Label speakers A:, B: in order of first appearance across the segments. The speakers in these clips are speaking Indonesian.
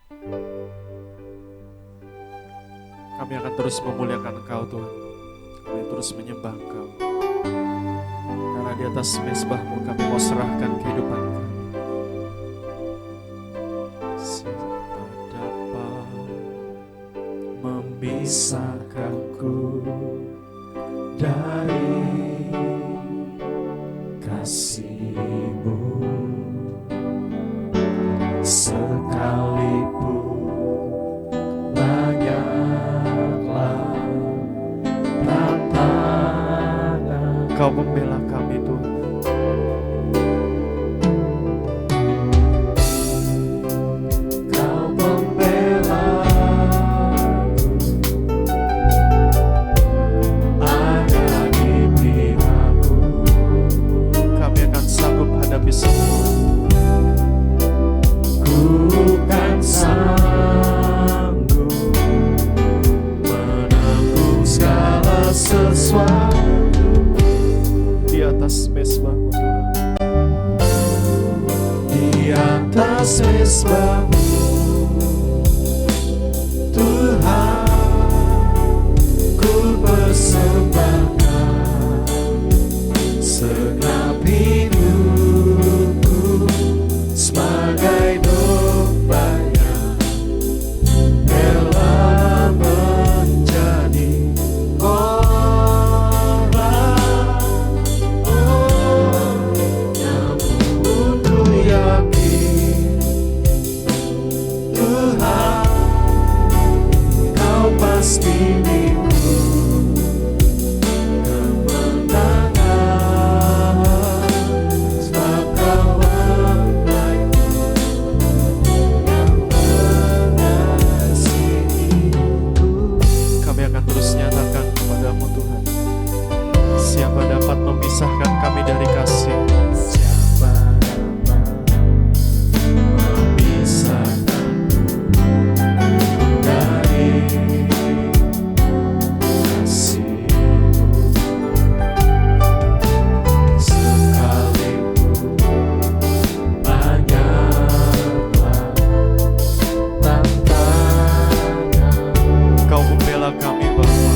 A: Kami akan terus memuliakan Engkau Tuhan. Kami terus menyembah Engkau. Karena di atas mezbah-Mu kami mau serahkan kehidupan kami. Siapa dapat memisahkanku dari kasih-Mu? Sekalipun banyaklah tantangan, Kau membela kami Tuhan. Kau membela ada di pihakku. Kami akan sanggup hadapi semua. Bukan sanggup menanggung segala sesuatu di atas mezbah-Mu Tuhan. Di atas mezbah-Mu Tuhan, ku persembahkan segenap hidupku sebagai memisahkan kami dari kasih. Siapa dapat memisahkan dari kasih-Mu? Sekalipun banyaklah tantangan, Kau membela kami Bapa.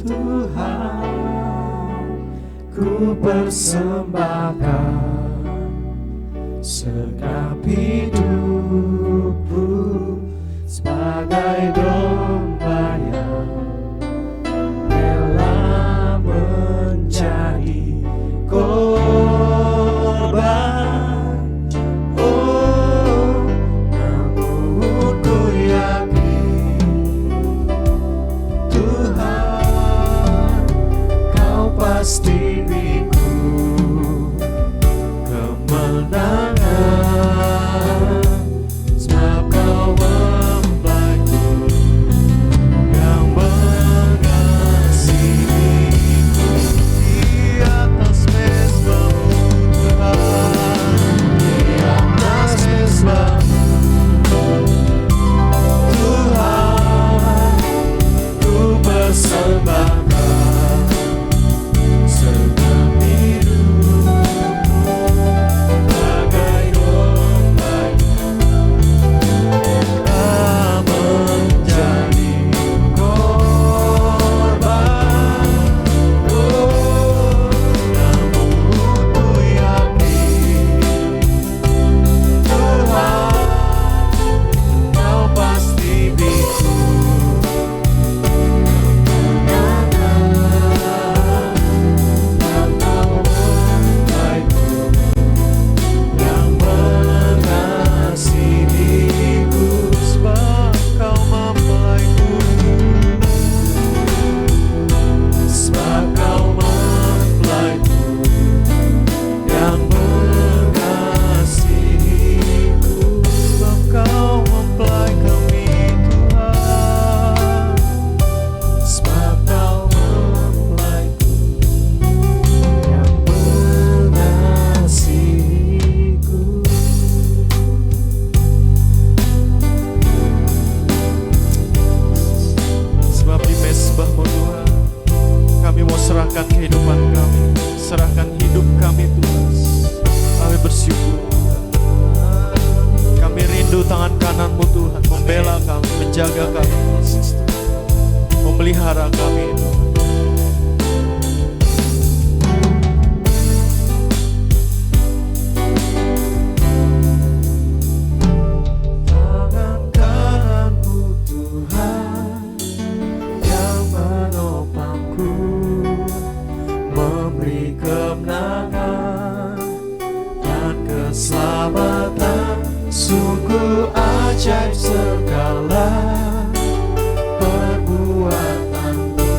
B: Tuhan, Ku persembahkan segenap hidupku sebagai domba yang rela menjadi korban. Oh, namun ku yakin Tuhan, Kau pasti ajaib segala perbuatanmu.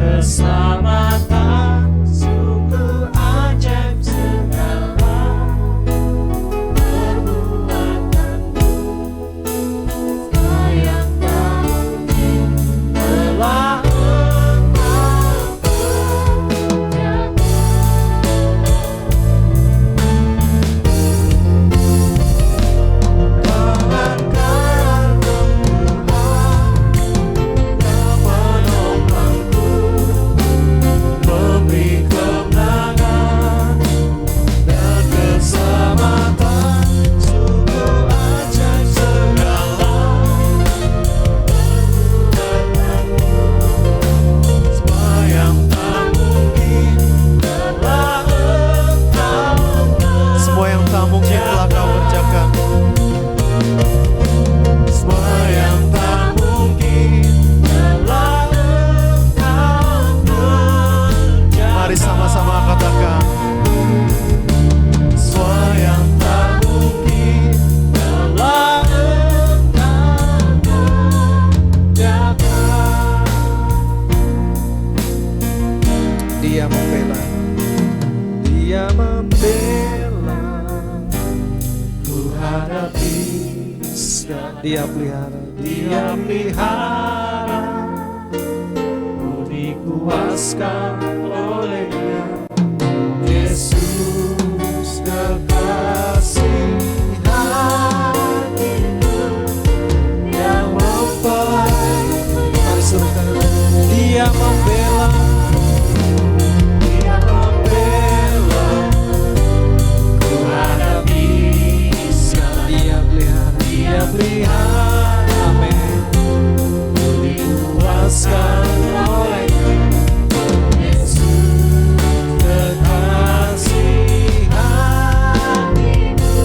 B: keselamatan, sungguh ajaib segala perbuatanmu. Sayang tak mungkin telah engkau kerjakan. Tangan
C: Dia pelihara,
B: Dia pelihara, ku dikuaskan olehnya. Yesus kekasih hatiku, yang mempelai.
C: mari serukan. Dia membela,
B: Dia membela, ku hadapi segala.
C: dia pelihara,
B: Dia pelihara,
C: amin.
B: ku dikuaskan olehnya. Yesus kekasih hatiku,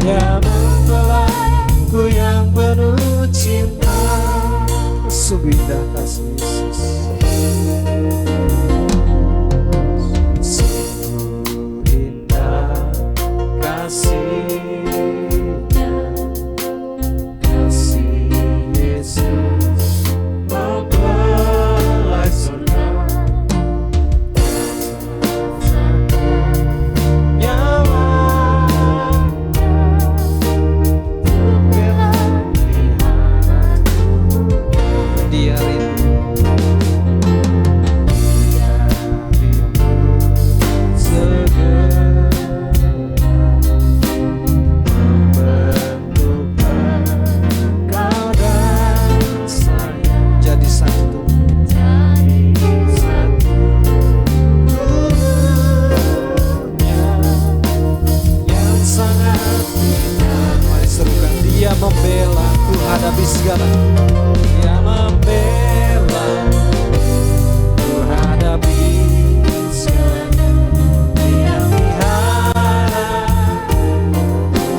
B: yang mempelaiku yang penuh cinta.
C: Sungguh indah kasih Yesus.
B: Sungguh indah kasih-Nya, kasih Yesus mempelai surga.
C: Dia rindu, jadi satu. Mari serukan. Dia membela, ku hadapi segala.
B: Dia membela, ku hadapi segala. Dia pelihara,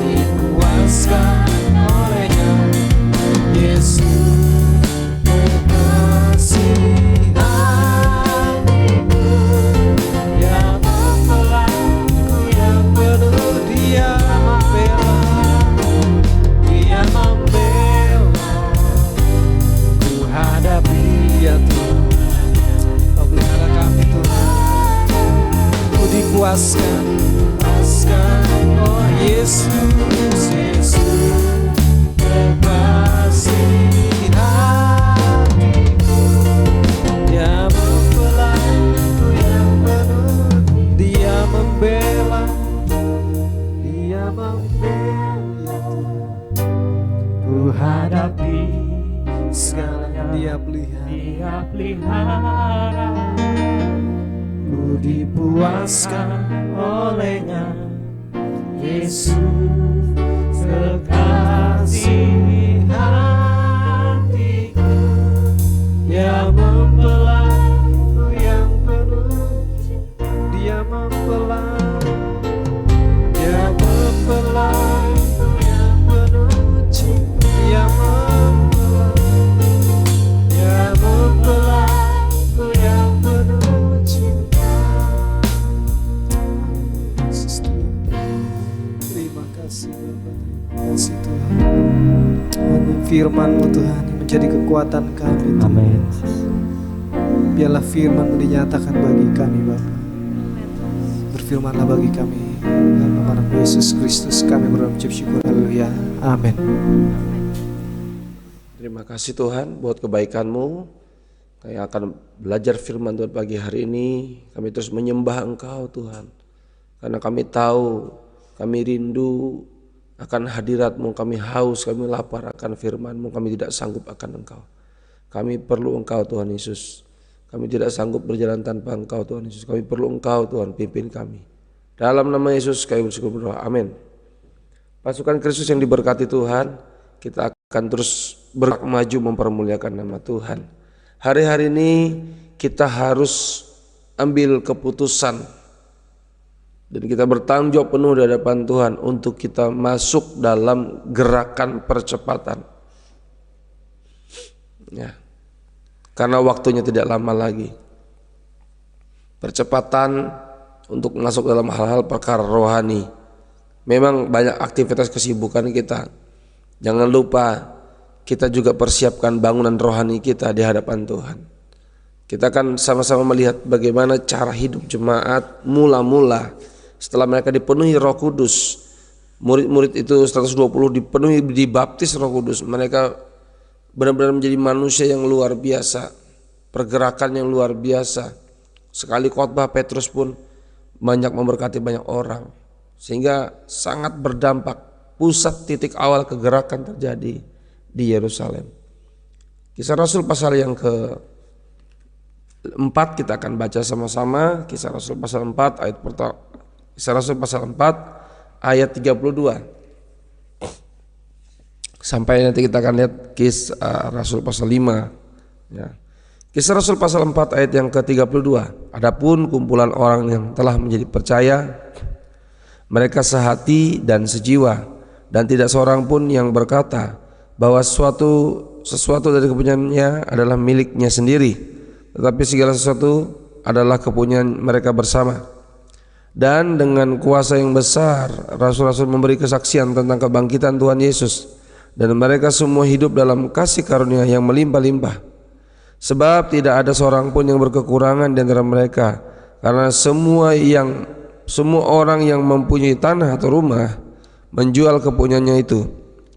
B: dikuaskan olehnya. Yesus kekasih hatiku, yang mempelaiku yang penuh.
C: Dia membela,
B: Dia membela, ku hadapi.
C: dia Tuhan. Kau pelihara kami Tuhan. Ku dikuaskan,
B: Oh Yesus, Yesus kekasih hatiku, yang mempelaiku yang penuh.
C: dia membela,
B: Dia membela, ku hadapi segalanya.
C: dia pelihara.
B: Dia pelihara, ku dipuaskan olehnya. Yesus kekasih hatiku, yang mempelaiku yang penuh.
C: Dia mempelai,
B: Dia mempelaiku yang penuh cinta.
C: dia mempelai,
B: Dia mempelaiku yang penuh cinta.
C: Yesus Tuhan. Terima kasih Bapa, terima kasih Tuhan. Hanya firman-Mu Tuhan yang menjadi kekuatan kami Tuhan.
B: Amin.
C: Biarlah firman dinyatakan bagi kami Bapa. Berfirmanlah bagi kami. Dalam nama Yesus Kristus kami berucap syukur. Haleluya. Amin.
B: Terima kasih Tuhan buat kebaikan-Mu. Kami akan belajar firman Tuhan pagi hari ini. Kami terus menyembah Engkau Tuhan. Karena kami tahu, kami rindu akan hadirat-Mu, kami haus, kami lapar akan firman-Mu, kami tidak sanggup akan Engkau. Kami perlu Engkau Tuhan Yesus. Kami tidak sanggup berjalan tanpa Engkau Tuhan Yesus. Kami perlu Engkau Tuhan, pimpin kami. Dalam nama Yesus kami bersyukur berdoa. Amin. Pasukan Kristus yang diberkati Tuhan, kita akan terus maju mempermuliakan nama Tuhan. Hari-hari ini kita harus ambil keputusan dan kita bertanggung jawab penuh di hadapan Tuhan untuk kita masuk dalam gerakan percepatan. Ya. Karena waktunya tidak lama lagi. Percepatan untuk masuk dalam hal-hal perkara rohani. Memang banyak aktivitas kesibukan kita. Jangan lupa kita juga persiapkan bangunan rohani kita di hadapan Tuhan. Kita akan sama-sama melihat bagaimana cara hidup jemaat mula-mula setelah mereka dipenuhi Roh Kudus. Murid-murid itu 120 dipenuhi, dibaptis Roh Kudus. Mereka benar-benar menjadi manusia yang luar biasa, pergerakan yang luar biasa. Sekali khotbah Petrus pun banyak memberkati banyak orang, sehingga sangat berdampak. Pusat titik awal kegerakan terjadi di Yerusalem. Kisah Rasul pasal yang ke-4 kita akan baca sama-sama. Kisah Rasul pasal 4 ayat pertama. Kisah Rasul pasal 4 ayat 32. Sampai nanti kita akan lihat Kisah Rasul pasal 5 ya. Kisah Rasul pasal 4 ayat yang ke-32. Adapun kumpulan orang yang telah menjadi percaya, mereka sehati dan sejiwa, dan tidak seorang pun yang berkata bahwa sesuatu dari kepunyaannya adalah miliknya sendiri, tetapi segala sesuatu adalah kepunyaan mereka bersama. Dan dengan kuasa yang besar rasul-rasul memberi kesaksian tentang kebangkitan Tuhan Yesus, dan mereka semua hidup dalam kasih karunia yang melimpah-limpah. Sebab tidak ada seorang pun yang berkekurangan di antara mereka, karena semua orang yang mempunyai tanah atau rumah menjual kepunyaannya itu,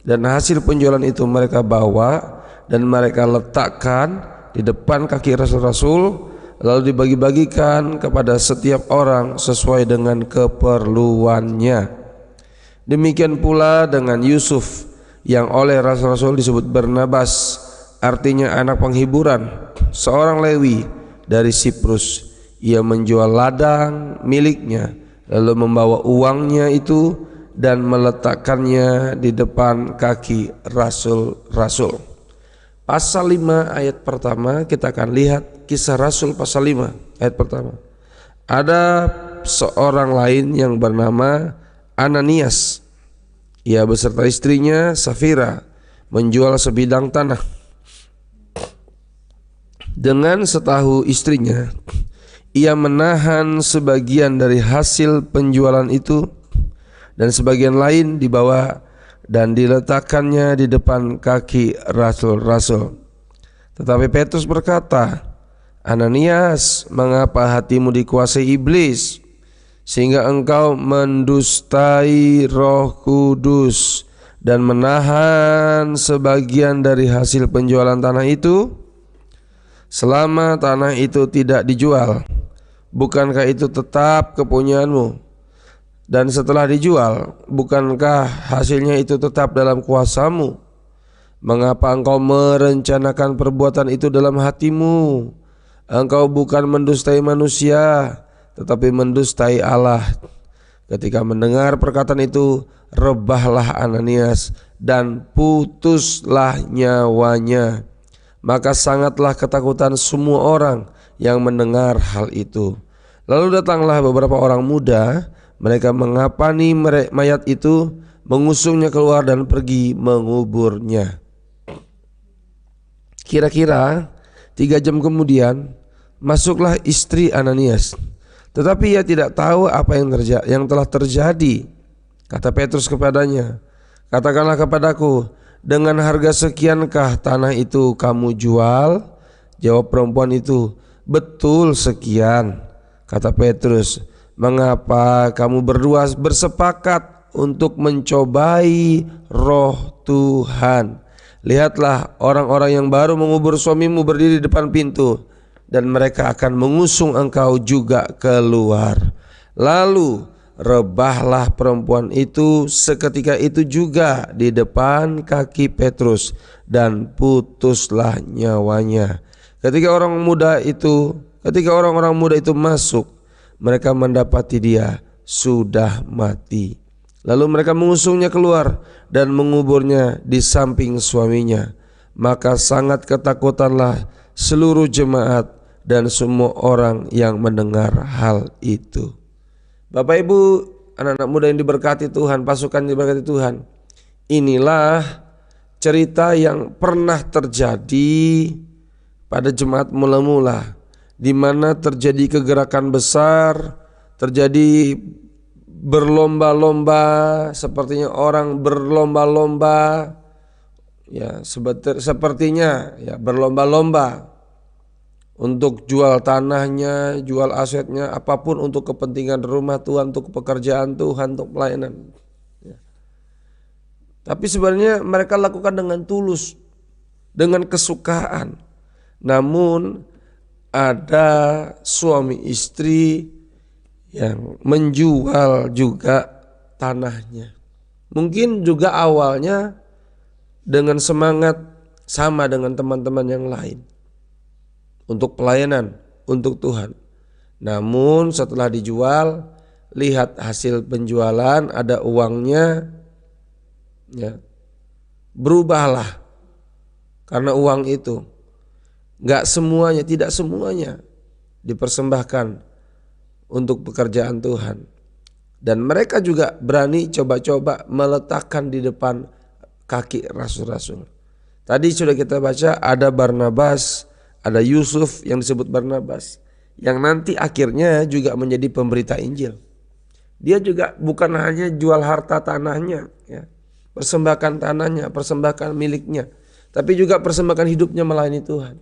B: dan hasil penjualan itu mereka bawa dan mereka letakkan di depan kaki rasul-rasul, lalu dibagi-bagikan kepada setiap orang sesuai dengan keperluannya. Demikian pula dengan Yusuf yang oleh rasul-rasul disebut Barnabas, artinya anak penghiburan, seorang Lewi dari Siprus. Ia menjual ladang miliknya, lalu membawa uangnya itu dan meletakkannya di depan kaki rasul-rasul. Pasal 5 ayat pertama kita akan lihat Kisah Rasul pasal 5 ayat pertama. Ada seorang lain yang bernama Ananias. Ia beserta istrinya Safira menjual sebidang tanah. Dengan setahu istrinya, ia menahan sebagian dari hasil penjualan itu dan sebagian lain dibawa dan diletakkannya di depan kaki rasul-rasul. Tetapi Petrus berkata, Ananias, mengapa hatimu dikuasai iblis sehingga engkau mendustai Roh Kudus dan menahan sebagian dari hasil penjualan tanah itu? Selama tanah itu tidak dijual, bukankah itu tetap kepunyaanmu? Dan setelah dijual, bukankah hasilnya itu tetap dalam kuasamu? Mengapa engkau merencanakan perbuatan itu dalam hatimu? Engkau bukan mendustai manusia, tetapi mendustai Allah. Ketika mendengar perkataan itu, rebahlah Ananias dan putuslah nyawanya. Maka sangatlah ketakutan semua orang yang mendengar hal itu. Lalu datanglah beberapa orang muda, mereka mengapani mayat itu, mengusungnya keluar dan pergi menguburnya. Kira-kira 3 jam kemudian masuklah istri Ananias, tetapi ia tidak tahu apa yang telah terjadi. Kata Petrus kepadanya, katakanlah kepadaku, dengan harga sekiankah tanah itu kamu jual? Jawab perempuan itu, Betul sekian, kata Petrus. Mengapa kamu berdua bersepakat untuk mencobai roh Tuhan? Lihatlah, orang-orang yang baru mengubur suamimu berdiri di depan pintu, dan mereka akan mengusung engkau juga keluar. Lalu rebahlah perempuan itu seketika itu juga di depan kaki Petrus, dan putuslah nyawanya. Ketika orang-orang muda itu masuk, mereka mendapati dia sudah mati. Lalu mereka mengusungnya keluar dan menguburnya di samping suaminya. Maka sangat ketakutanlah seluruh jemaat dan semua orang yang mendengar hal itu. Bapak Ibu, anak-anak muda yang diberkati Tuhan, pasukan yang diberkati Tuhan, inilah cerita yang pernah terjadi pada jemaat mula-mula, di mana terjadi kegerakan besar, terjadi berlomba-lomba, sepertinya orang berlomba-lomba, ya sepertinya ya berlomba-lomba untuk jual tanahnya, jual asetnya, apapun untuk kepentingan rumah Tuhan, untuk pekerjaan Tuhan, untuk pelayanan. Ya. Tapi sebenarnya mereka lakukan dengan tulus, dengan kesukaan. Namun ada suami istri yang menjual juga tanahnya. Mungkin juga awalnya dengan semangat sama dengan teman-teman yang lain untuk pelayanan, untuk Tuhan. Namun setelah dijual, lihat hasil penjualan, ada uangnya, ya, berubahlah karena uang itu. Tidak semuanya dipersembahkan untuk pekerjaan Tuhan. Dan mereka juga berani coba-coba meletakkan di depan kaki rasul-rasul. Tadi sudah kita baca ada Barnabas, ada Yusuf yang disebut Barnabas, yang nanti akhirnya juga menjadi pemberita Injil. Dia juga bukan hanya jual harta tanahnya, ya, persembahkan tanahnya, persembahkan miliknya, tapi juga persembahkan hidupnya melayani Tuhan.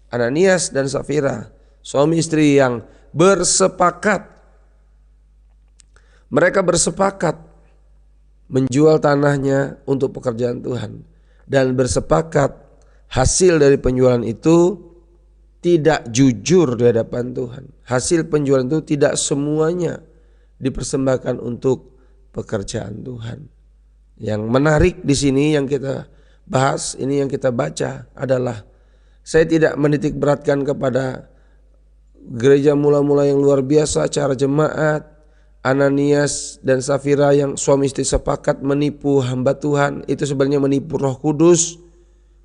B: Ananias dan Safira, suami istri yang bersepakat. Mereka bersepakat menjual tanahnya untuk pekerjaan Tuhan, dan bersepakat hasil dari penjualan itu tidak jujur di hadapan Tuhan. Hasil penjualan itu tidak semuanya dipersembahkan untuk pekerjaan Tuhan. Yang menarik di sini yang kita bahas, ini yang kita baca adalah, saya tidak menitik beratkan kepada gereja mula-mula yang luar biasa, cara jemaat, Ananias dan Safira yang suami istri sepakat menipu hamba Tuhan, itu sebenarnya menipu Roh Kudus,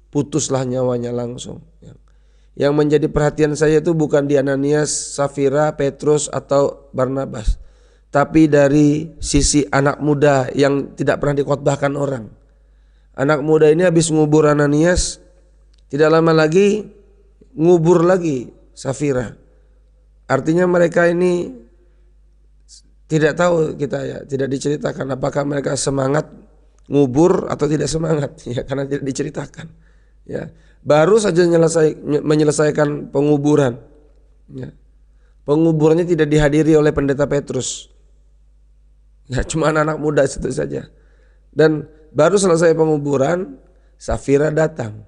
B: putuslah nyawanya langsung. Yang menjadi perhatian saya itu bukan di Ananias, Safira, Petrus atau Barnabas, tapi dari sisi anak muda yang tidak pernah dikhotbahkan orang. Anak muda ini habis ngubur Ananias, tidak lama lagi ngubur lagi Safira. Artinya mereka ini tidak tahu, kita ya tidak diceritakan apakah mereka semangat ngubur atau tidak semangat, ya, karena tidak diceritakan. Ya, baru saja menyelesaikan penguburan. Ya. Penguburannya tidak dihadiri oleh pendeta Petrus. Ya, cuma anak muda itu saja. Dan baru selesai penguburan, Safira datang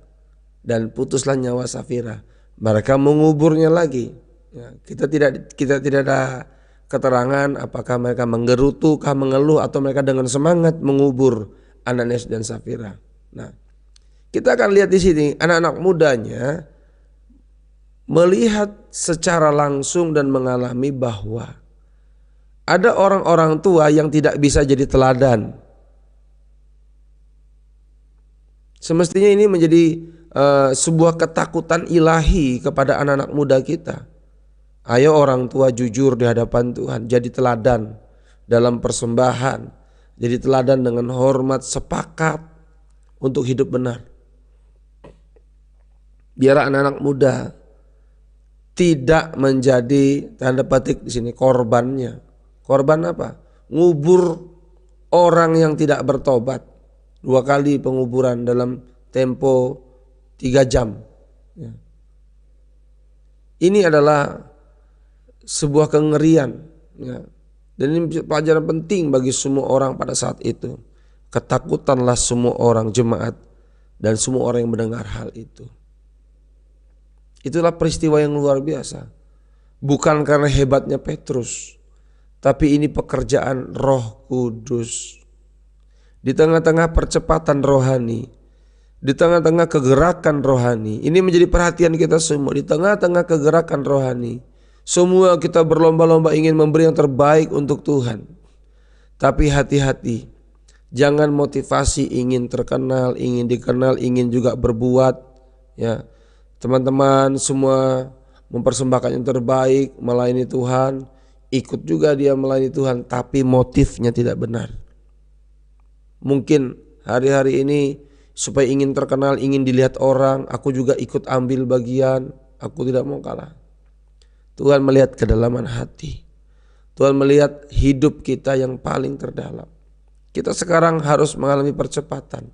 B: dan putuslah nyawa Safira. Mereka menguburnya lagi. Ya, kita tidak ada keterangan apakah mereka menggerutu, mengeluh, atau mereka dengan semangat mengubur Ananias dan Safira. Nah, kita akan lihat di sini anak-anak mudanya melihat secara langsung dan mengalami bahwa ada orang-orang tua yang tidak bisa jadi teladan. Semestinya ini menjadi sebuah ketakutan ilahi kepada anak-anak muda kita. Ayo orang tua jujur di hadapan Tuhan, jadi teladan dalam persembahan, jadi teladan dengan hormat, sepakat untuk hidup benar. Biar anak-anak muda tidak menjadi, tanda petik di sini, korbannya. Korban apa? Ngubur orang yang tidak bertobat. 2 kali penguburan dalam tempo 3 jam. Ya. Ini adalah sebuah kengerian, ya. Dan ini pelajaran penting bagi semua orang pada saat itu. Ketakutanlah semua orang jemaat dan semua orang yang mendengar hal itu. Itulah peristiwa yang luar biasa. Bukan karena hebatnya Petrus, tapi ini pekerjaan Roh Kudus. Di tengah-tengah percepatan rohani, di tengah-tengah kegerakan rohani, ini menjadi perhatian kita semua. Di tengah-tengah kegerakan rohani, semua kita berlomba-lomba ingin memberi yang terbaik untuk Tuhan. Tapi hati-hati, jangan motivasi ingin terkenal, ingin dikenal, ingin juga berbuat. Ya, teman-teman semua mempersembahkan yang terbaik, melayani Tuhan, ikut juga dia melayani Tuhan, tapi motifnya tidak benar. Mungkin hari-hari ini supaya ingin terkenal, ingin dilihat orang, aku juga ikut ambil bagian, aku tidak mau kalah. Tuhan melihat kedalaman hati. Tuhan melihat hidup kita yang paling terdalam. Kita sekarang harus mengalami percepatan.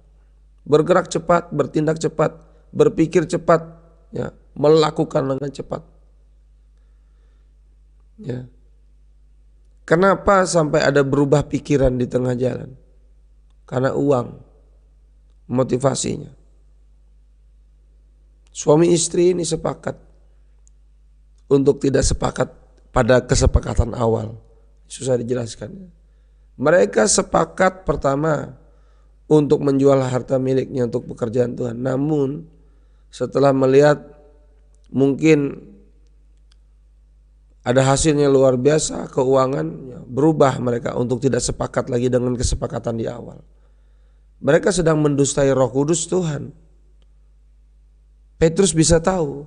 B: Bergerak cepat, bertindak cepat, berpikir cepat, ya, melakukan dengan cepat. Ya. Kenapa sampai ada berubah pikiran di tengah jalan? Karena uang motivasinya. Suami istri ini sepakat untuk tidak sepakat pada kesepakatan awal. Susah dijelaskan. Mereka sepakat pertama untuk menjual harta miliknya untuk pekerjaan Tuhan. Namun setelah melihat mungkin ada hasilnya luar biasa, keuangan, berubah mereka untuk tidak sepakat lagi dengan kesepakatan di awal. Mereka sedang mendustai Roh Kudus Tuhan. Petrus bisa tahu,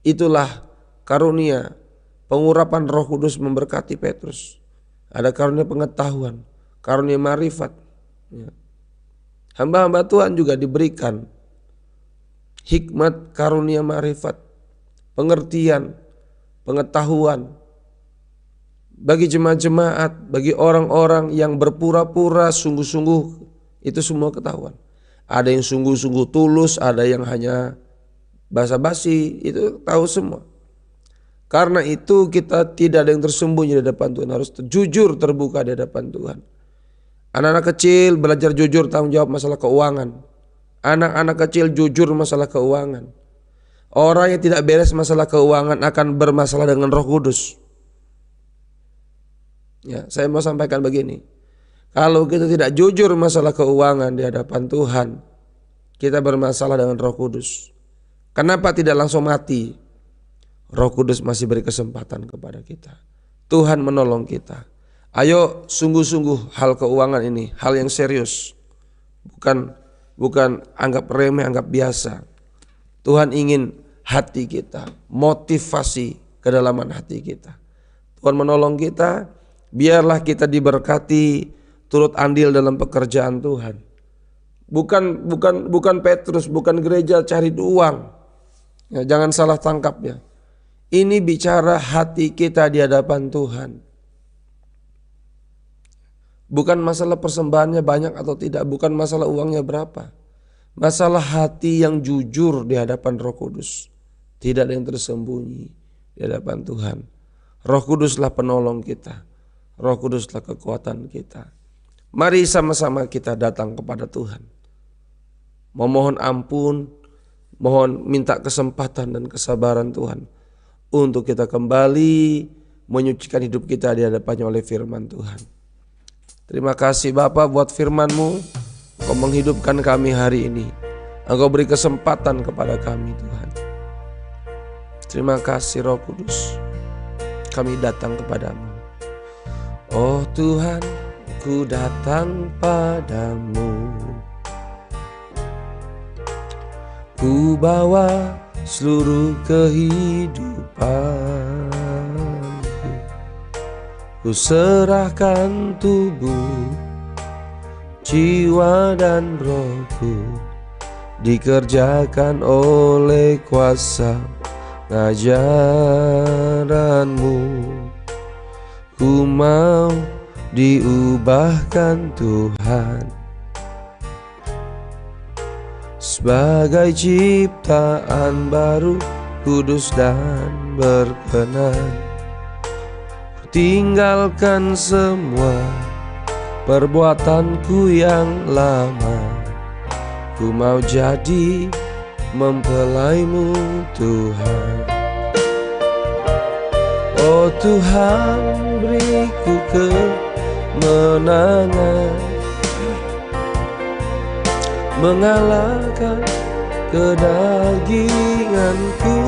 B: itulah karunia pengurapan Roh Kudus memberkati Petrus. Ada karunia pengetahuan, karunia marifat. Ya. Hamba-hamba Tuhan juga diberikan hikmat, karunia marifat, pengertian, pengetahuan. Bagi jemaat-jemaat, bagi orang-orang yang berpura-pura sungguh-sungguh, itu semua ketahuan. Ada yang sungguh-sungguh tulus, ada yang hanya basa-basi, itu tahu semua. Karena itu kita tidak ada yang tersembunyi di hadapan Tuhan, harus jujur terbuka di hadapan Tuhan. Anak-anak kecil belajar jujur tanggung jawab masalah keuangan. Anak-anak kecil jujur masalah keuangan. Orang yang tidak beres masalah keuangan akan bermasalah dengan Roh Kudus. Ya, saya mau sampaikan begini. Kalau kita tidak jujur masalah keuangan di hadapan Tuhan, kita bermasalah dengan Roh Kudus. Kenapa tidak langsung mati? Roh Kudus masih beri kesempatan kepada kita. Tuhan menolong kita. Ayo sungguh-sungguh hal keuangan ini, hal yang serius. Bukan anggap remeh, anggap biasa. Tuhan ingin hati kita, motivasi kedalaman hati kita. Tuhan menolong kita, biarlah kita diberkati, turut andil dalam pekerjaan Tuhan. Bukan Petrus, bukan gereja cari uang. Ya, jangan salah tangkap ya. Ini bicara hati kita di hadapan Tuhan. Bukan masalah persembahannya banyak atau tidak, bukan masalah uangnya berapa. Masalah hati yang jujur di hadapan Roh Kudus. Tidak ada yang tersembunyi di hadapan Tuhan. Roh Kuduslah penolong kita. Roh Kuduslah kekuatan kita. Mari sama-sama kita datang kepada Tuhan. Memohon ampun, mohon minta kesempatan dan kesabaran Tuhan untuk kita kembali menyucikan hidup kita di hadapannya oleh firman Tuhan. Terima kasih Bapa buat firman-Mu. Engkau menghidupkan kami hari ini. Engkau beri kesempatan kepada kami Tuhan. Terima kasih Roh Kudus. Kami datang kepadamu. Oh Tuhan, ku datang padamu. Ku bawa seluruh kehidupan. Ku serahkan tubuh, jiwa dan rohku, dikerjakan oleh kuasa ngajaranmu. Ku mau diubahkan Tuhan sebagai ciptaan baru. kudus dan berkenan. Tinggalkan semua perbuatanku yang lama. Ku mau jadi mempelaimu Tuhan. Oh Tuhan, beriku kemenangan, mengalahkan kedaginganku,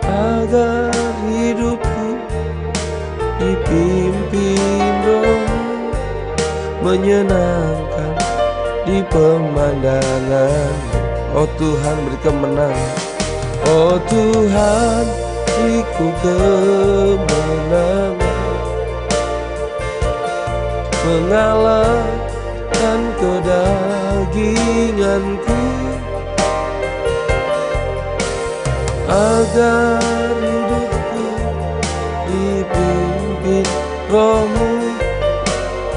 B: agar hidupku dipimpin Roh-Mu, menyenangkan di pemandangan. Oh Tuhan, beri kemenangan. Oh Tuhan, beriku kemenangan, mengalahkan kedaginganku, agar hidupku dipimpin Roh-Mu,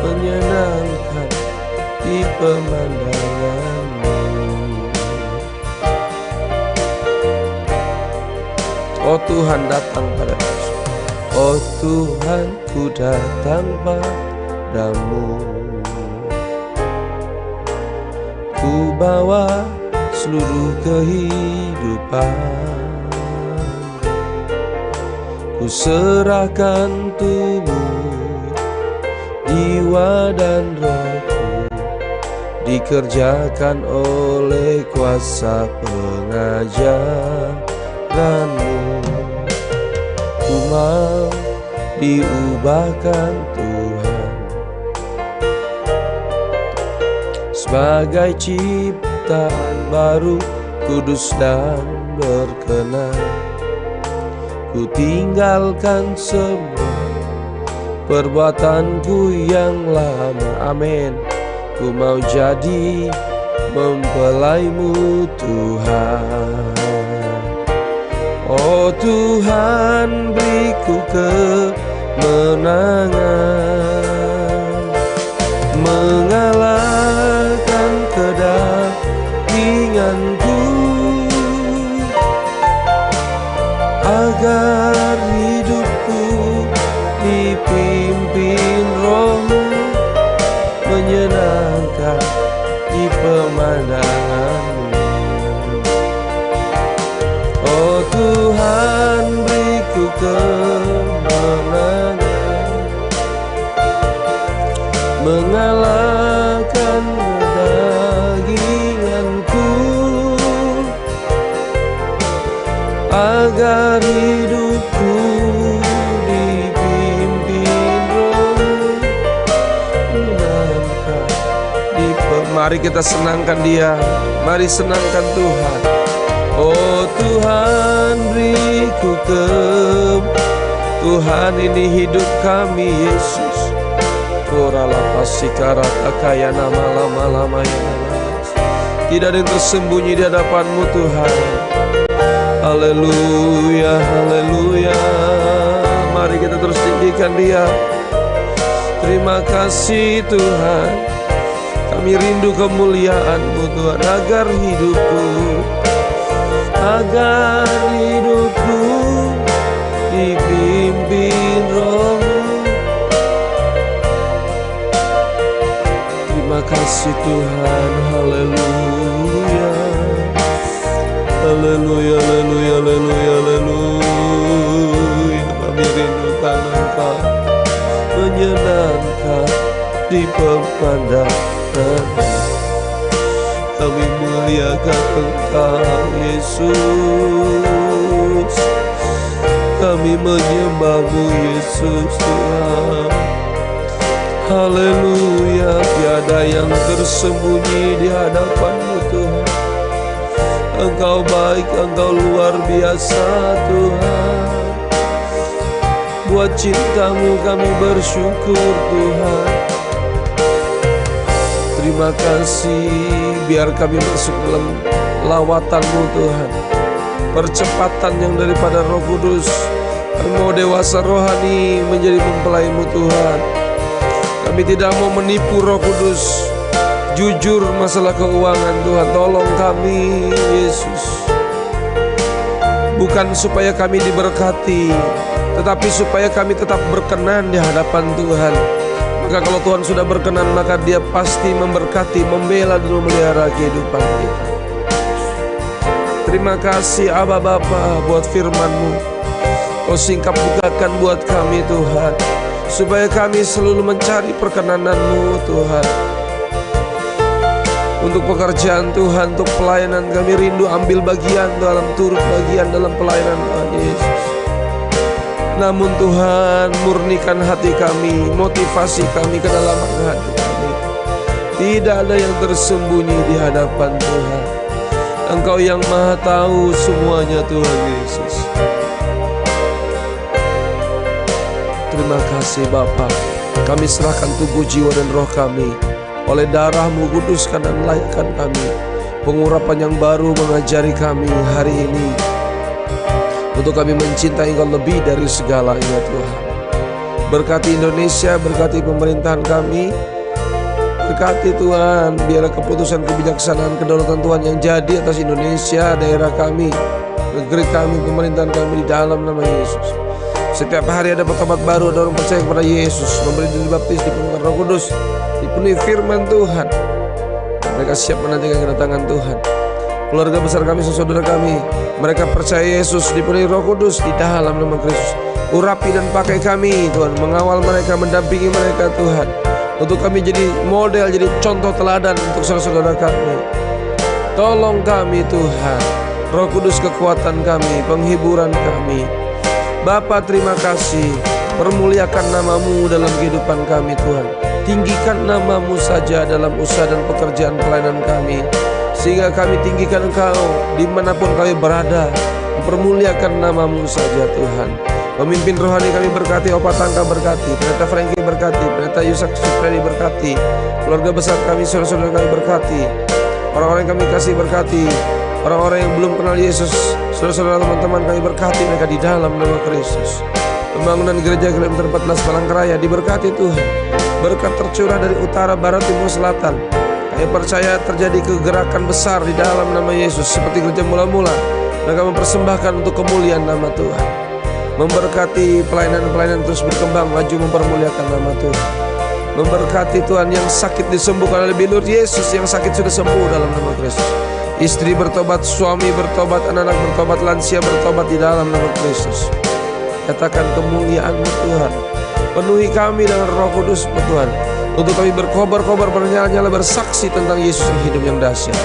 B: menyenangkan di pemandangan-Mu. Oh Tuhan, datang padaku. Oh Tuhan, ku datang padamu. Ku bawa seluruh kehidupan, ku serahkan tubuh, jiwa dan rohku, dikerjakan oleh kuasa pengajaran-Mu. Ku mau diubahkan Tuhan sebagai ciptaan baru, kudus dan berkenan. Ku tinggalkan semua perbuatanku yang lama. Amin. Ku mau jadi mempelaimu Tuhan. Oh Tuhan, beriku kemenangan, mengalahkan kedaginganku, agar hidupku dipimpin Roh-Mu, menyenangkan di pemandangan-Mu. Oh Tuhan, beriku kemenangan, mengalahkan kedaginganku, agar hidupku dipimpin Roh-Mu, menyenangkan di Mari kita senangkan Dia. Mari senangkan Tuhan. Oh Tuhan, beriku Tuhan, ini hidup kami Yesus. Korala pasikara takaya nama lama ya. Tidak ada yang tersembunyi di hadapan-Mu Tuhan. Haleluya, haleluya. Mari kita terus tinggikan Dia. Terima kasih Tuhan. Kami rindu kemuliaan-Mu Tuhan, agar hidupku dipimpin Roh-Mu. Terima kasih Tuhan. Haleluya, haleluya, haleluya, haleluya, haleluya. Kami rindukan Engkau, menyenangkan di pemandangan. Kami muliakan Engkau Yesus, kami menyembah-Mu Yesus Tuhan. Haleluya, tiada yang tersembunyi di hadapan-Mu Tuhan. Engkau baik, Engkau luar biasa Tuhan. Buat cinta-Mu kami bersyukur Tuhan. Terima kasih, biar kami masuk dalam lawatan-Mu Tuhan. Percepatan yang daripada Roh Kudus. Kami mau dewasa rohani menjadi mempelai-Mu Tuhan. Kami tidak mau menipu Roh Kudus. jujur masalah keuangan Tuhan. Tolong kami Yesus, bukan supaya kami diberkati, tetapi supaya kami tetap berkenan di hadapan Tuhan. Maka kalau Tuhan sudah berkenan, maka Dia pasti memberkati, membela dan memelihara kehidupan kita. Terima kasih Aba Bapa buat firman-Mu. Kau singkap bukakan buat kami Tuhan, supaya kami selalu mencari perkenan-Mu Tuhan. Untuk pekerjaan Tuhan, untuk pelayanan kami rindu ambil bagian dalam turut bagian dalam pelayanan Tuhan Yesus. Namun Tuhan, murnikan hati kami, motivasi kami ke dalam hati kami. Tidak ada yang tersembunyi di hadapan Tuhan. Engkau yang maha tahu semuanya Tuhan Yesus. Terima kasih Bapa. Kami serahkan tubuh, jiwa dan roh kami. Oleh darah-Mu kuduskan dan layakkan kami. Pengurapan yang baru mengajari kami hari ini, untuk kami mencintai Engkau lebih dari segalanya Tuhan. Berkati Indonesia, berkati pemerintahan kami. Berkati Tuhan, biarlah keputusan kebijaksanaan kedaulatan Tuhan yang jadi atas Indonesia, daerah kami, negeri kami, pemerintahan kami, di dalam nama Yesus. Setiap hari ada bertobat baru, ada orang percaya kepada Yesus, memberi diri baptis, dipenuhi Roh Kudus, dipenuhi firman Tuhan. Mereka siap menantikan kedatangan Tuhan. Keluarga besar kami, saudara kami, mereka percaya Yesus, dipenuhi Roh Kudus di dalam nama Kristus. Urapi dan pakai kami Tuhan, mengawal mereka, mendampingi mereka Tuhan, untuk kami jadi model, jadi contoh teladan untuk saudara-saudara kami. Tolong kami Tuhan, Roh Kudus kekuatan kami, penghiburan kami. Bapa terima kasih, permuliakan nama-Mu dalam kehidupan kami Tuhan. Tinggikan nama-Mu saja dalam usaha dan pekerjaan pelayanan kami, sehingga kami tinggikan Engkau dimanapun kami berada. Mempermuliakan nama-Mu saja Tuhan. Pemimpin rohani kami berkati, Opa Tangka berkati, Pendeta Frankie berkati, Pendeta Yusak Supredi berkati, keluarga besar kami, saudara-saudara kami berkati, orang-orang yang kami kasih berkati, orang-orang yang belum kenal Yesus, saudara-saudara teman-teman kami berkati mereka di dalam nama Kristus. Pembangunan gereja kilometer 14 Palangkaraya diberkati Tuhan. Berkat tercurah dari utara, barat, timur, selatan. Kami percaya terjadi kegerakan besar di dalam nama Yesus, seperti gereja mula-mula. Mereka mempersembahkan untuk kemuliaan nama Tuhan. Memberkati pelayanan-pelayanan terus berkembang, maju mempermuliakan nama Tuhan. Memberkati Tuhan yang sakit disembuhkan oleh bilur Yesus, yang sakit sudah sembuh dalam nama Kristus. Istri bertobat, suami bertobat, anak-anak bertobat, lansia bertobat di dalam nama Kristus. Katakan kemuliaan-Mu Tuhan. Penuhi kami dengan Roh Kudus Tuhan, untuk kami berkobar-kobar, bernyala-nyala, bersaksi tentang Yesus yang hidup yang dahsyat.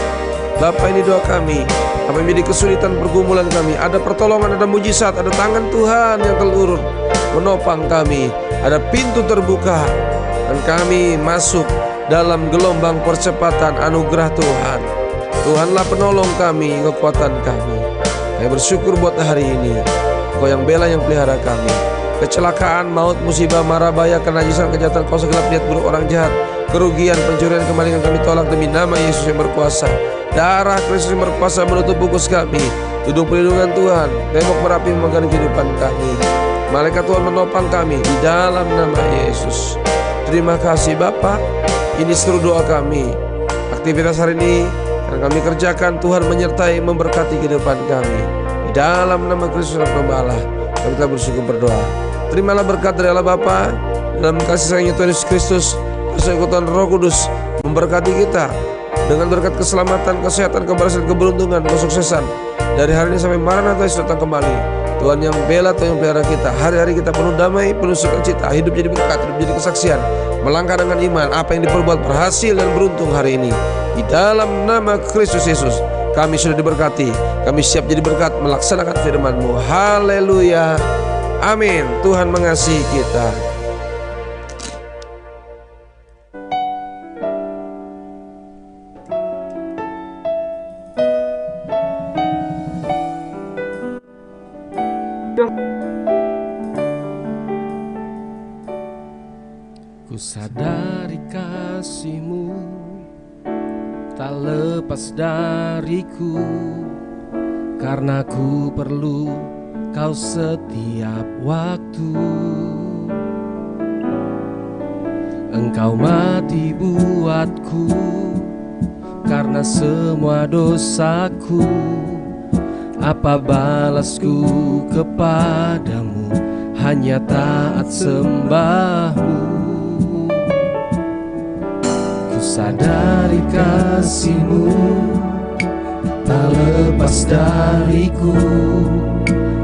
B: Bapa, ini doa kami. Apa yang menjadi kesulitan pergumulan kami, ada pertolongan, ada mujizat, ada tangan Tuhan yang telurur menopang kami, ada pintu terbuka, dan kami masuk dalam gelombang percepatan anugerah Tuhan. Tuhanlah penolong kami, kekuatan kami. Kami bersyukur buat hari ini. Engkau yang bela, yang pelihara kami. Kecelakaan, maut, musibah, mara, bahaya, kenajisan, kejahatan, kuasa gelap, niat buruk orang jahat, kerugian, pencurian, kemalingan kami tolak demi nama Yesus yang berkuasa. Darah Kristus yang berkuasa menutup bungkus kami. Tudung perlindungan Tuhan, tembok merapi memegang kehidupan kami. Malaikat Tuhan menopang kami di dalam nama Yesus. Terima kasih Bapa. Ini seluruh doa kami. Aktivitas hari ini yang kami kerjakan, Tuhan menyertai, memberkati kehidupan kami. Di dalam nama Kristus dan Pembala, kami telah bersyukur berdoa. Terimalah berkat dari Allah Bapa, dalam kasih sayangnya Tuhan Yesus Kristus, persekutuan Roh Kudus memberkati kita dengan berkat keselamatan, kesehatan, keberhasilan, keberuntungan, kesuksesan dari hari ini sampai Maranatha Yesus datang kembali. Tuhan yang bela, Tuhan yang pelihara kita. Hari-hari kita penuh damai, penuh sukacita, hidup jadi berkat, hidup jadi kesaksian, melangkah dengan iman. Apa yang diperbuat berhasil dan beruntung hari ini. Di dalam nama Kristus Yesus, kami sudah diberkati. Kami siap jadi berkat, melaksanakan firman-Mu. Haleluya. Amin. Tuhan mengasihi kita.
D: Ku sadari kasih-Mu tak lepas dariku, karena ku perlu Kau setiap waktu. Engkau mati buatku karena semua dosaku. Apa balasku kepadamu? Hanya taat sembahmu. Ku sadari kasihmu tak lepas dariku,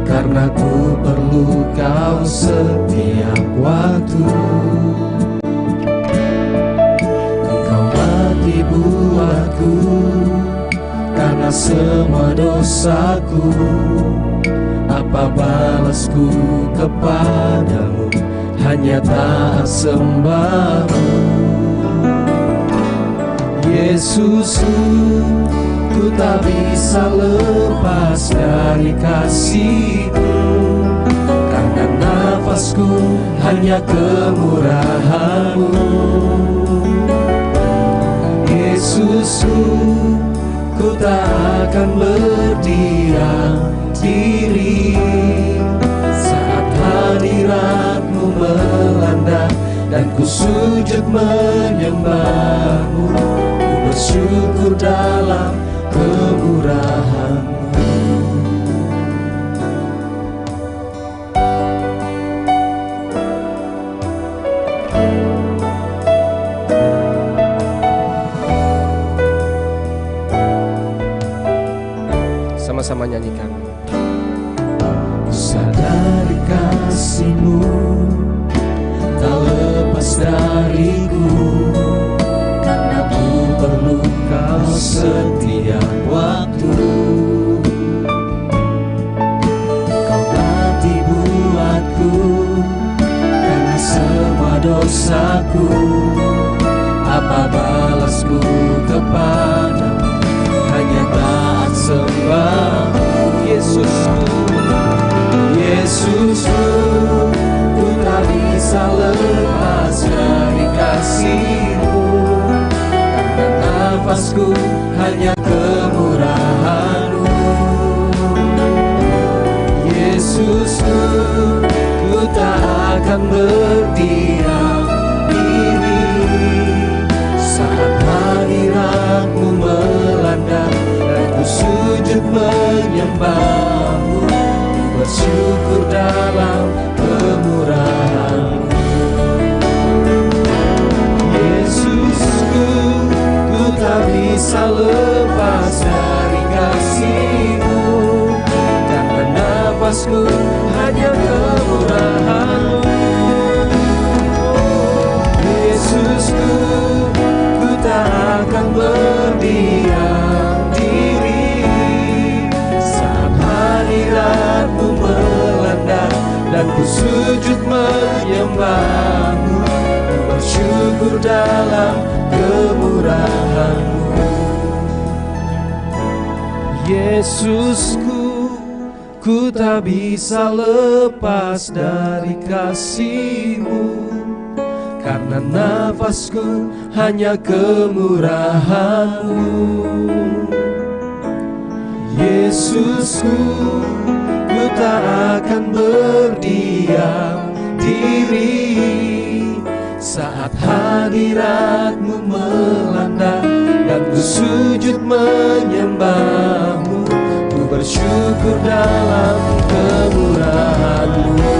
D: karena ku perlu kau setiap waktu. Engkau mati buatku karena semua dosaku. Apa balasku kepadamu? Hanya taat sembahmu. Yesusku, ku tak bisa lepas dari kasih-Mu, karena nafasku hanya kemurahan-Mu. Yesusku, ku tak akan berdiam diri saat hadirat-Mu melanda dan ku sujud menyembah-Mu. Ku bersyukur dalam kemurahan-Mu. Sama-sama nyanyikan. Ku sadari kasih-Mu tak lepas dariku, karena ku perlu kau setiap waktu. Kau mati buatku karena semua dosaku. Apa balasku kepadamu? Hanya taat sembahmu. Yesusku, Yesusku, ku tak bisa lepas dari kasih-Mu, karena nafasku hanya kemurahan-Mu. Yesusku, ku tak akan berdiam diri saat hadirat-Mu melanda dan ku sujud menyembah-Mu. Ku bersyukur dalam kemurahan-Mu. Yesusku, ku tak bisa lepas dari kasih-Mu, karena nafasku hanya kemurahan-Mu. Yesusku, ku tak akan berdiam diri saat hadirat-Mu melanda dan ku sujud menyembah-Mu. Ku bersyukur dalam kemurahan-Mu. Yesusku, ku tak bisa lepas dari kasih-Mu, karena nafasku hanya kemurahan-Mu. Yesusku, ku tak akan berdiam diri saat hadirat-Mu melanda dan ku sujud menyembah-Mu. Ku bersyukur dalam kemurahan-Mu.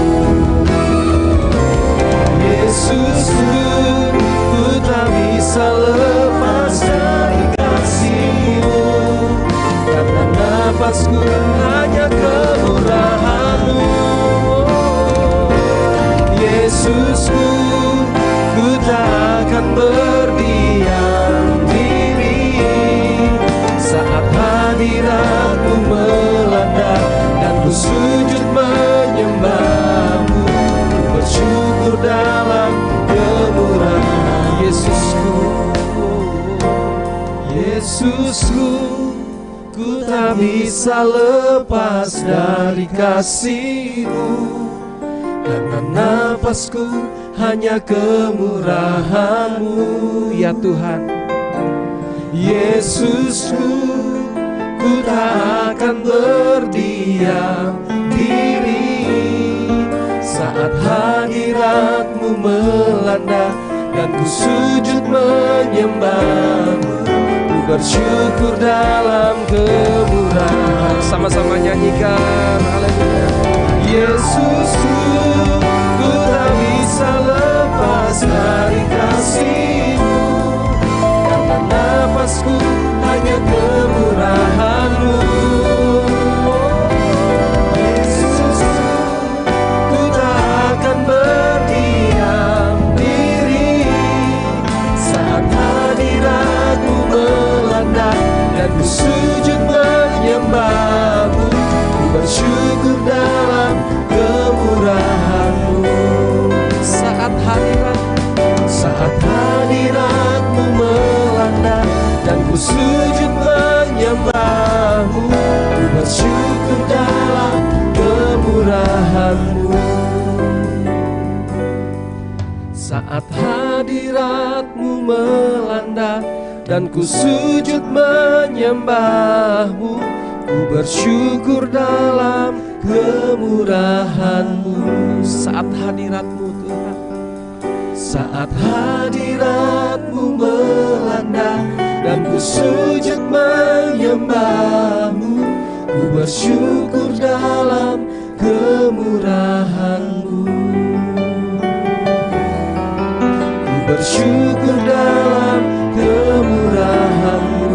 D: Yesusku, ku tak bisa lepas dari kasih-Mu, karena nafasku hanya kemurahan-Mu. Yesusku, ku tak akan berdiam diri saat hadirat-Mu melanda dan ku sujud menyembah-Mu. Ku bersyukur dalam kemurahan. Yesusku, Yesusku, ku tak bisa lepas dari kasih-Mu, karena nafasku hanya kemurahan-Mu. Ya Tuhan, Yesusku, ku tak akan berdiam diri saat hadirat-Mu melanda dan ku sujud menyembah-Mu. Ku bersyukur dalam kemurahan. Sama-sama nyanyikan, haleluya. Yesusku, ku tak bisa lepas dari kasih-Mu, karena nafasku hanya kemurahan-Mu. Yesusku, ku tak akan berdiam diri saat hadirat-Mu melanda dan ku sujud menyembah-Mu. Ku bersyukur dalam kemurahan-Mu. Saat hadirat-Mu melanda dan ku sujud menyembah-Mu. Ku bersyukur dalam kemurahan-Mu. Saat hadirat-Mu melanda dan ku sujud menyembah-Mu. Ku bersyukur dalam kemurahan-Mu. Saat hadirat-Mu Tuhan, saat hadirat-Mu melanda dan ku sujud menyembah-Mu. Ku bersyukur dalam kemurahan-Mu. Ku bersyukur dalam kemurahan-Mu.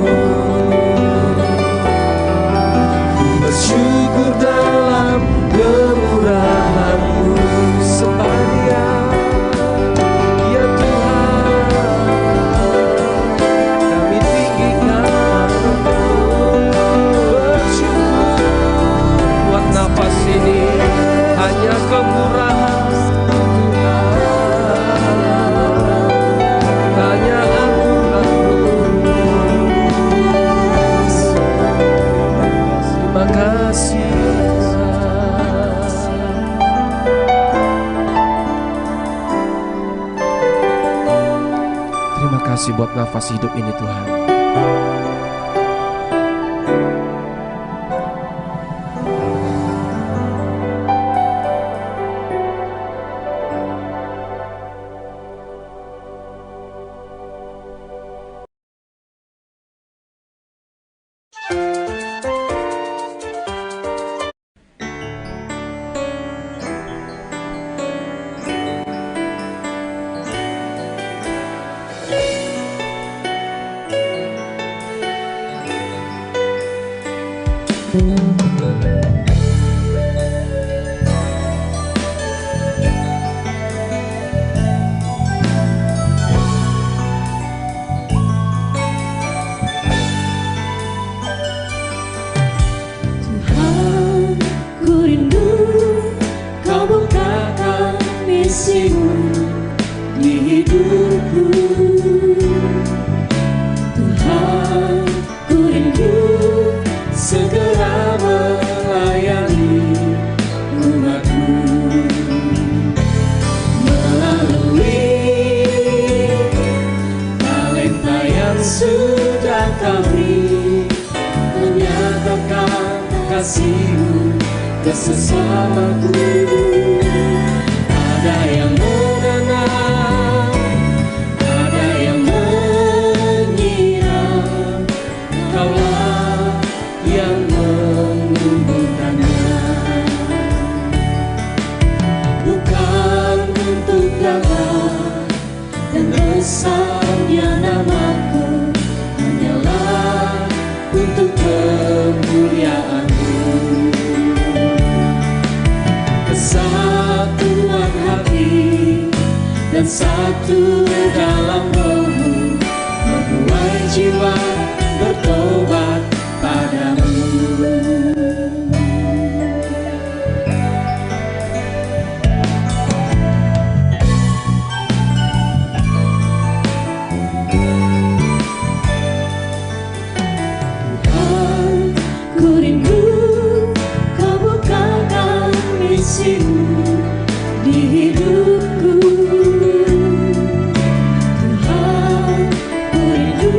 D: Bersyukur dalam kemurahan-Mu. Sembah Dia, ya Tuhan, kami tinggikan Engkau. Bersyukur buat nafas ini hanya kemurahan Tuhan, hanya anugerah-Mu. Terima kasih Tuhan. Terima kasih buat nafas hidup ini Tuhan.
E: Tuhan, ku rindu Kau bukakan misi-Mu di hidupku. Tuhan, ku rindu segera melayani umat-Mu melalui talenta yang sudah Kau beri, menyatakan kasih-Mu ke sesamaku. Ada yang menanam, ada yang menyiram, Kaulah yang menumbuhkannya. Bukan untuk dapat dan besarnya namaku, hanyalah untuk kemuliaan-Mu. Kesatuan hati dan satu dalam roh-Mu, menuai jiwa bertobat padamu. Tuhan, ku rindu Kau bukakan misi-Mu di hidupku. Tuhan, ku rindu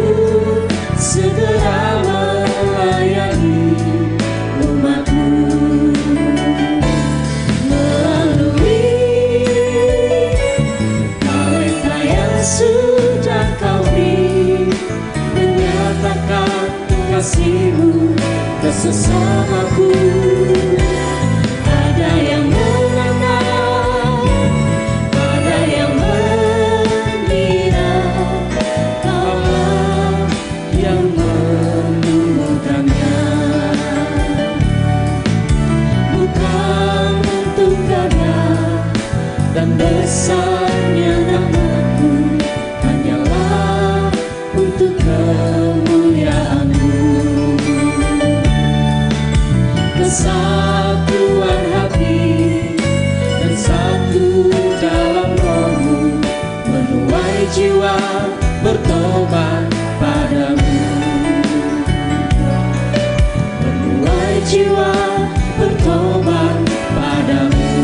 E: segera melayani umat-Mu melalui talenta yang besarnya namamu, hanyalah untuk kemuliaan-Mu. Kesatuan hati dan satu dalam roh-Mu, menuai jiwa bertobat padamu, menuai jiwa bertobat padamu.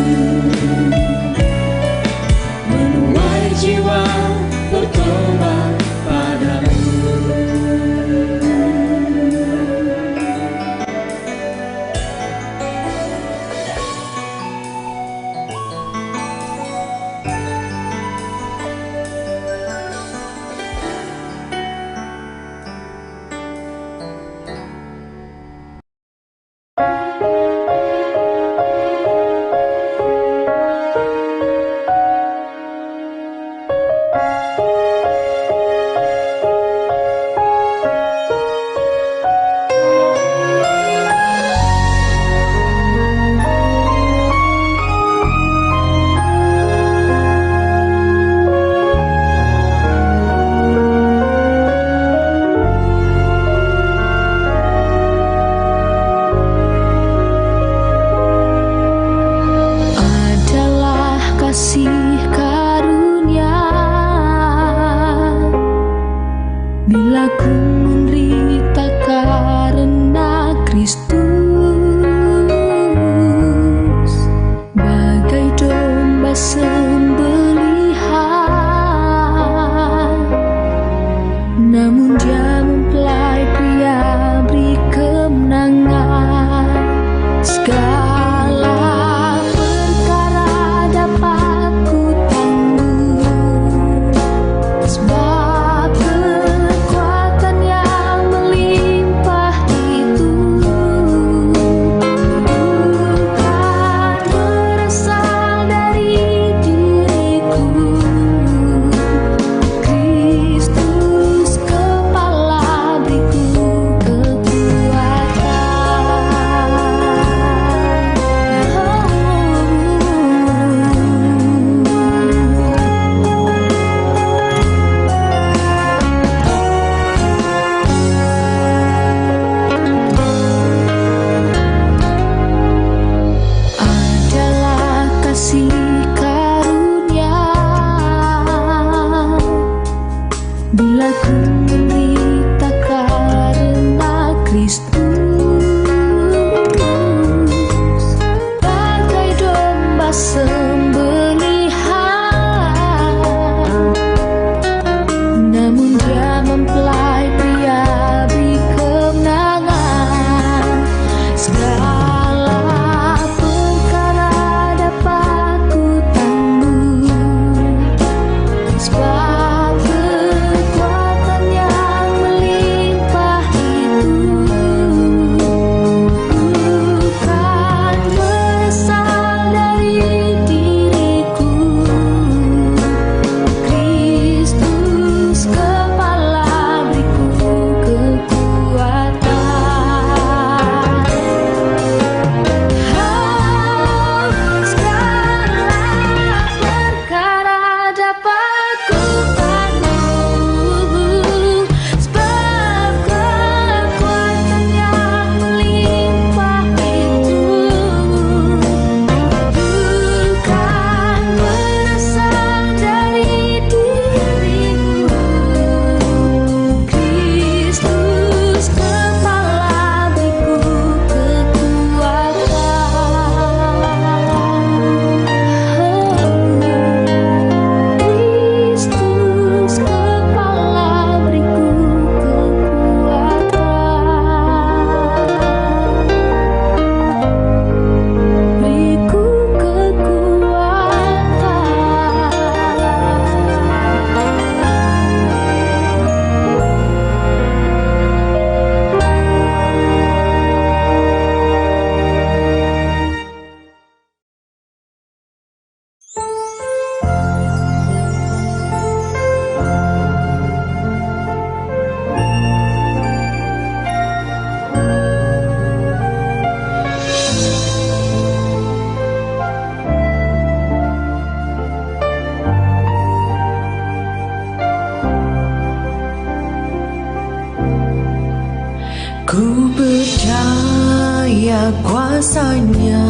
E: kuasanya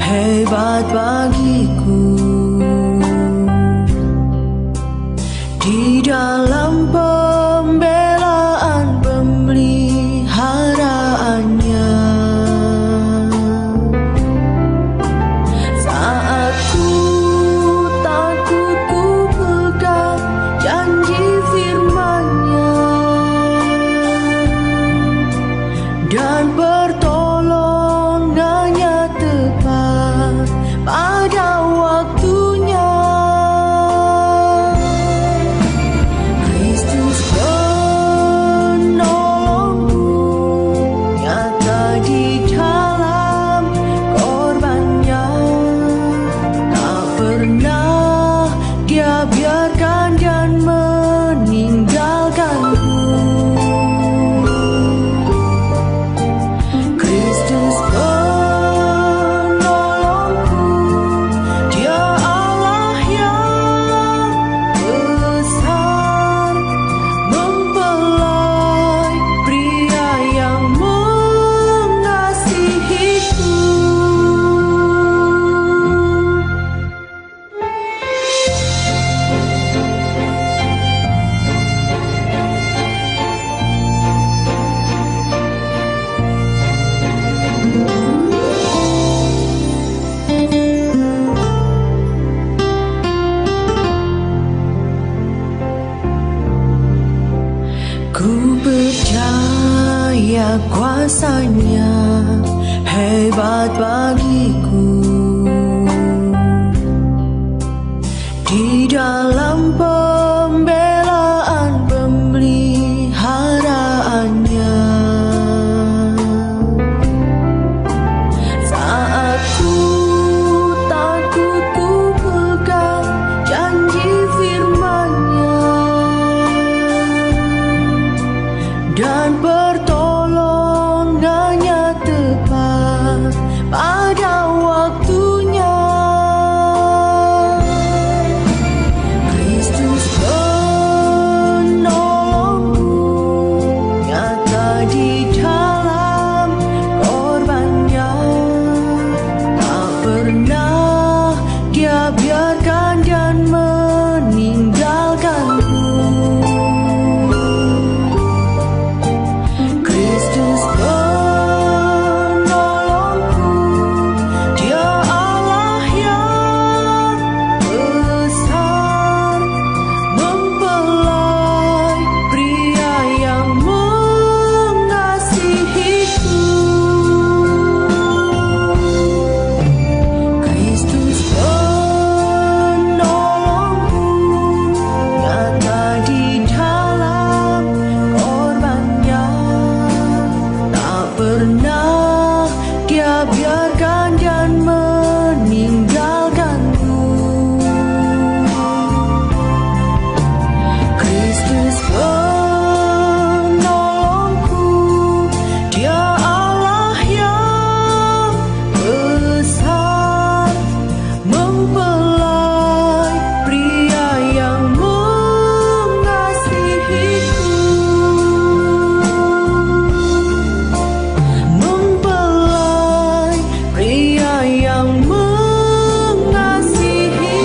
E: hebat bagiku. Di dalam pembelaan pemeliharaannya, saat ku takut ku pegang janji firman-Nya, dan pertolongannya tepat pada waktunya. Kristus penolongku, nyata di dalam korbannya. Tak pernah Dia biarkan dan meninggalkanku. Kristus penolongku, Dia Allah yang besar, mempelai pria yang mengasihiku. Ku percaya kuasanya hebat bagiku. Di dalam pembelaan pemeliharaannya, saat ku takut ku pegang janji firman-Nya, dan pertolongannya tepat pada waktunya. Kristus penolongku, nyata di dalam korbannya. Tak pernah Dia biarkan dan meninggalkanku. Kristus penolongku, Dia Allah yang besar, mempelai pria yang mengasihiku. Kristus penolongku, nyata di dalam korbannya. Tak pernah Dia biarkan dan meninggalkanku. Kristus penolongku, Dia Allah yang besar, mempelai pria yang mengasihiku. Mempelai pria yang mengasihiku.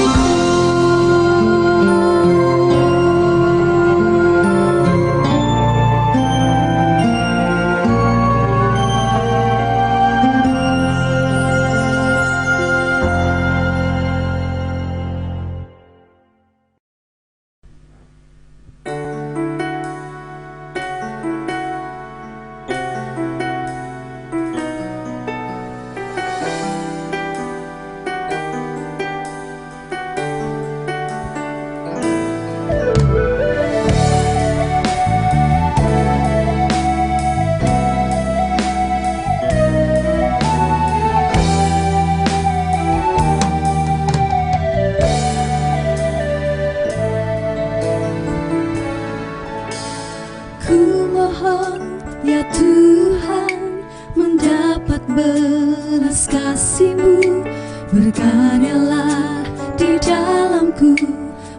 E: Ku mohon ya Tuhan mendapat belas kasih-Mu, berkaryalah di dalamku,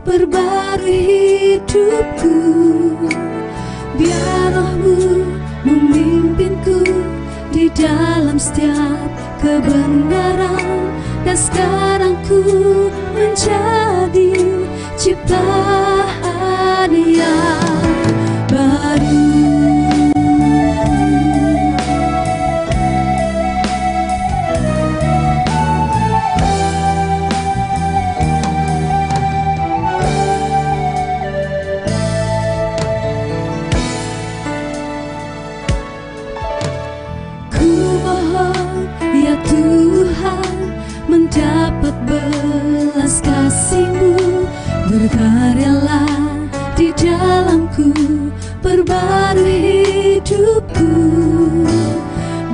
E: perbarui hidupku. Biar Roh-Mu memimpinku di di dalam setiap kebenaran. Dan sekarang ku menjadi ciptaan yang baru. Mendapat belas kasih-Mu, berkaryalah di dalamku, perbarui hidupku.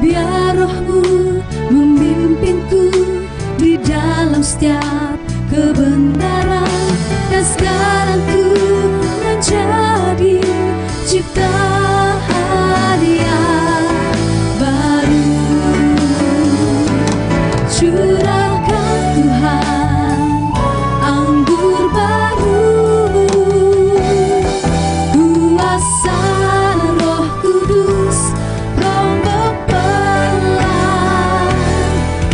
E: Biar Roh-Mu memimpinku di dalam setiap kebenaran. Dan sekarang ku menjadi ciptaan yang baru. Curahkan Tuhan anggur baru, kuasa Roh Kudus rombak pelan,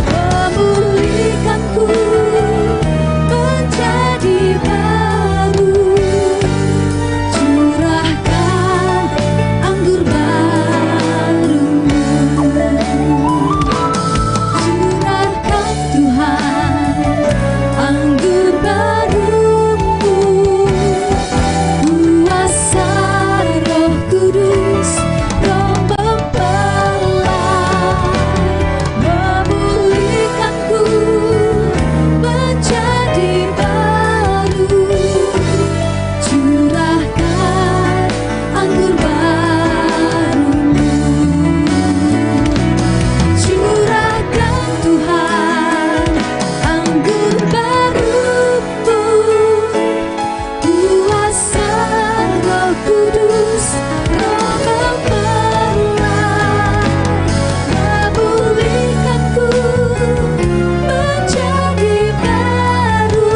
E: memulihkanku menjadi baru. Curahkan anggur baru-Mu. Anggur baru, kuasa Roh Kudus rombak pelan, memulihkanku menjadi baru. Curahkan anggur baru-Mu. Curahkan Tuhan anggur baru, kuasa Roh Kudus rombak pelan, memulihkanku menjadi baru.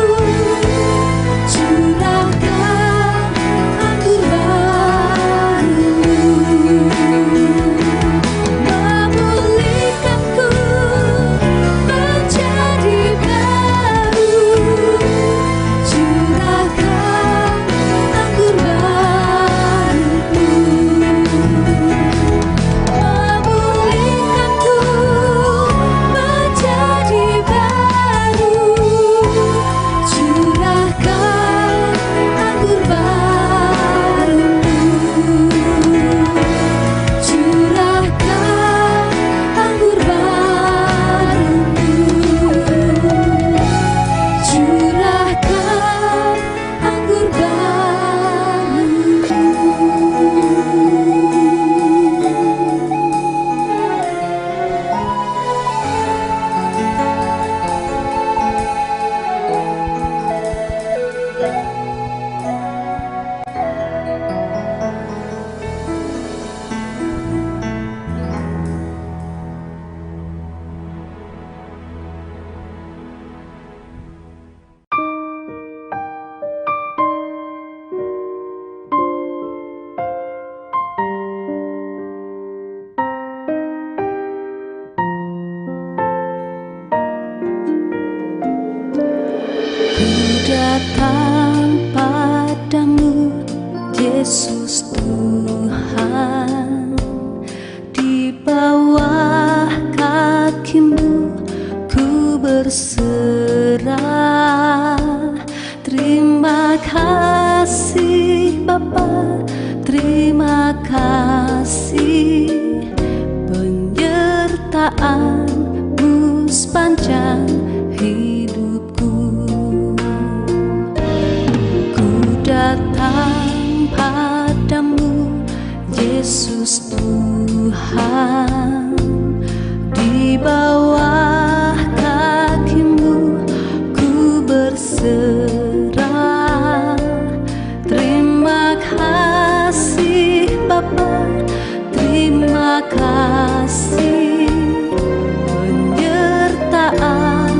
E: Curahkan anggur baru-Mu, memulihkanku menjadi baru. Curahkan anggur baru-Mu, memulihkanku menjadi baru. Curahkan anggur baru-Mu, curahkan anggur baru-Mu, curahkan anggur datang padamu, Yesus Tuhan. Di bawah kaki-Mu ku berserah. Terima kasih Bapa, terima kasih penyertaan-Mu sepanjang hidupku. Ku datang padamu, Yesus Tuhan. Di bawah kaki-Mu ku berserah. Terima kasih Bapa, terima kasih penyertaan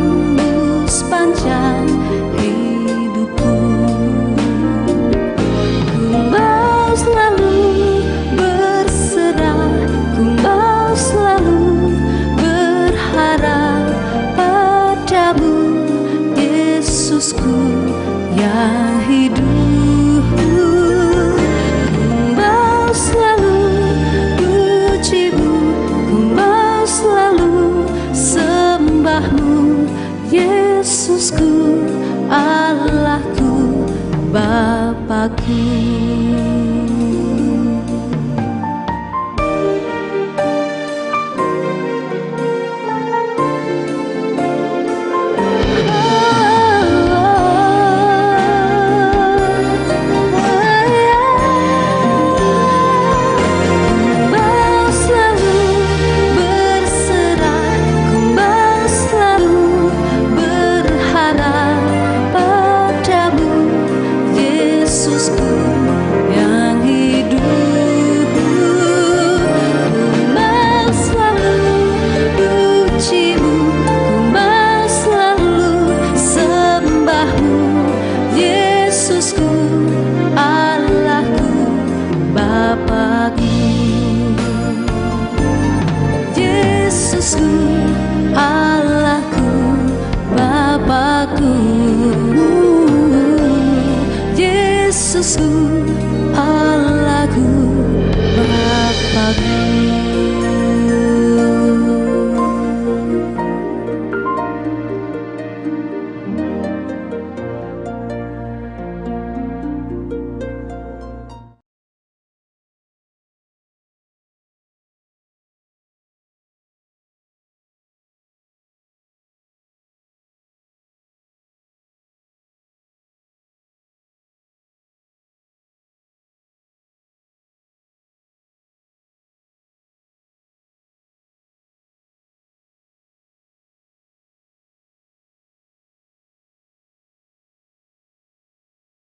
E: Yesusku, Allahku, Bapakku.